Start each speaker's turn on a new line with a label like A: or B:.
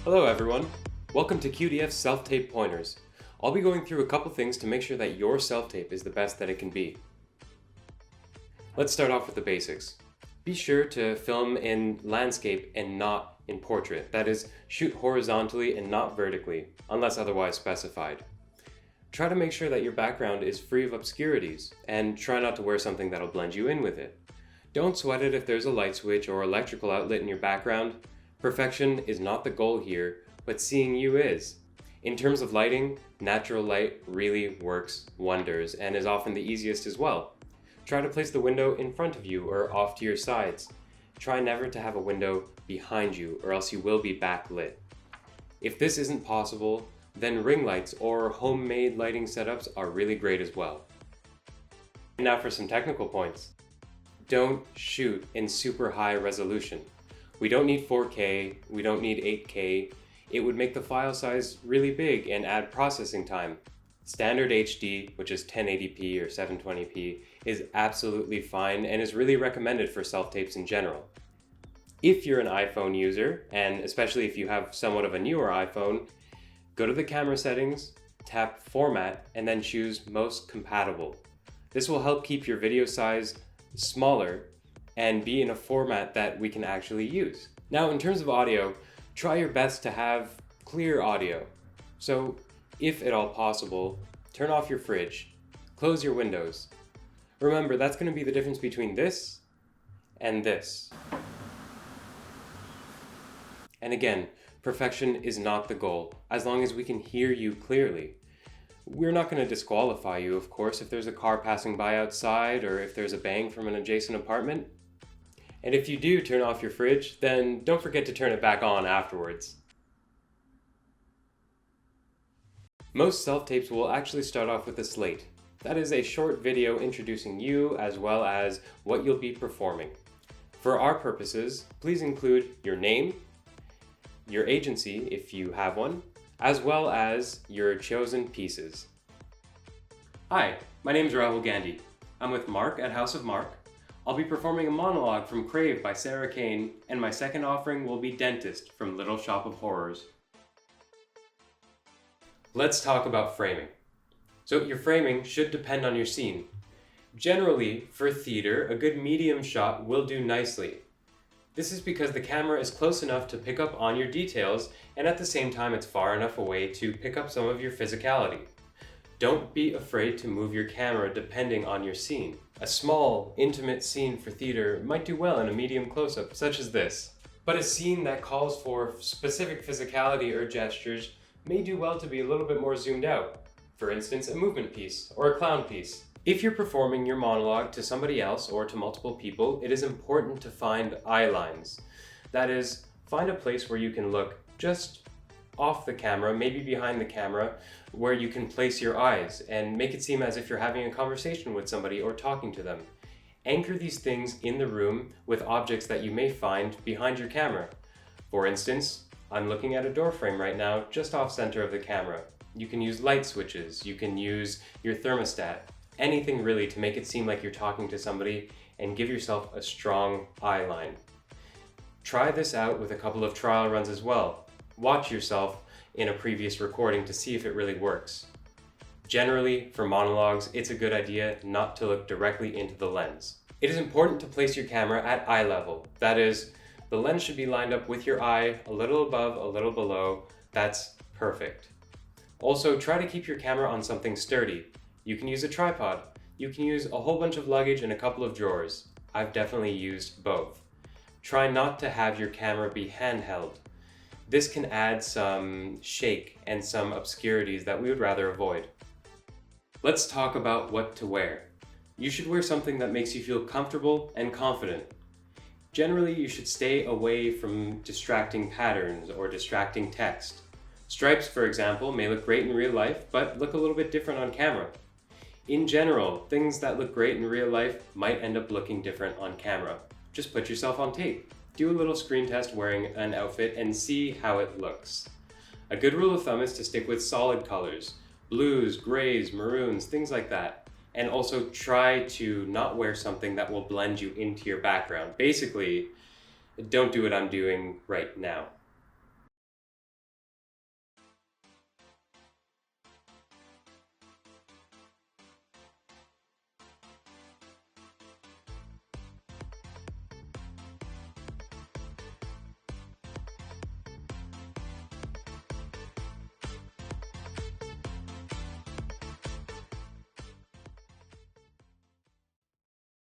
A: Hello everyone, welcome to QDF's Self-Tape Pointers. I'll be going through a couple things to make sure that your self-tape is the best that it can be. Let's start off with the basics. Be sure to film in landscape and not in portrait. That is, shoot horizontally and not vertically, unless otherwise specified. Try to make sure that your background is free of obscurities, and try not to wear something that'll blend you in with it. Don't sweat it if there's a light switch or electrical outlet in your background. Perfection is not the goal here, but seeing you is. In terms of lighting, natural light really works wonders and is often the easiest as well. Try to place the window in front of you or off to your sides. Try never to have a window behind you or else you will be backlit. If this isn't possible, then ring lights or homemade lighting setups are really great as well. Now for some technical points. Don't shoot in super high resolution. We don't need 4K, we don't need 8K. It would make the file size really big and add processing time. Standard HD, which is 1080p or 720p, is absolutely fine and is really recommended for self-tapes in general. If you're an iPhone user, and especially if you have somewhat of a newer iPhone, go to the camera settings, tap Format, and then choose Most Compatible. This will help keep your video size smaller and be in a format that we can actually use. Now, in terms of audio, try your best to have clear audio. So, if at all possible, turn off your fridge, close your windows. Remember, that's going to be the difference between this and this. And again, perfection is not the goal, as long as we can hear you clearly. We're not going to disqualify you, of course, if there's a car passing by outside or if there's a bang from an adjacent apartment. And if you do turn off your fridge, then don't forget to turn it back on afterwards. Most self-tapes will actually start off with a slate. That is a short video introducing you as well as what you'll be performing. For our purposes, please include your name, your agency if you have one, as well as your chosen pieces. Hi, my name is Rahul Gandhi. I'm with Mark at House of Mark. I'll be performing a monologue from Crave by Sarah Kane, and my second offering will be Dentist from Little Shop of Horrors. Let's talk about framing. So your framing should depend on your scene. Generally, for theater, a good medium shot will do nicely. This is because the camera is close enough to pick up on your details, and at the same time it's far enough away to pick up some of your physicality. Don't be afraid to move your camera depending on your scene. A small, intimate scene for theater might do well in a medium close-up, such as this. But a scene that calls for specific physicality or gestures may do well to be a little bit more zoomed out. For instance, a movement piece or a clown piece. If you're performing your monologue to somebody else or to multiple people, it is important to find eye lines. That is, find a place where you can look just off the camera, maybe behind the camera, where you can place your eyes and make it seem as if you're having a conversation with somebody or talking to them. Anchor these things in the room with objects that you may find behind your camera. For instance, I'm looking at a door frame right now, just off center of the camera. You can use light switches, you can use your thermostat, anything really to make it seem like you're talking to somebody and give yourself a strong eye line. Try this out with a couple of trial runs as well. Watch yourself in a previous recording to see if it really works. Generally, for monologues, it's a good idea not to look directly into the lens. It is important to place your camera at eye level. That is, the lens should be lined up with your eye, a little above, a little below. That's perfect. Also, try to keep your camera on something sturdy. You can use a tripod. You can use a whole bunch of luggage and a couple of drawers. I've definitely used both. Try not to have your camera be handheld. This can add some shake and some obscurities that we would rather avoid. Let's talk about what to wear. You should wear something that makes you feel comfortable and confident. Generally, you should stay away from distracting patterns or distracting text. Stripes, for example, may look great in real life, but look a little bit different on camera. In general, things that look great in real life might end up looking different on camera. Just put yourself on tape. Do a little screen test wearing an outfit and see how it looks. A good rule of thumb is to stick with solid colors. Blues, grays, maroons, things like that. And also try to not wear something that will blend you into your background. Basically, don't do what I'm doing right now.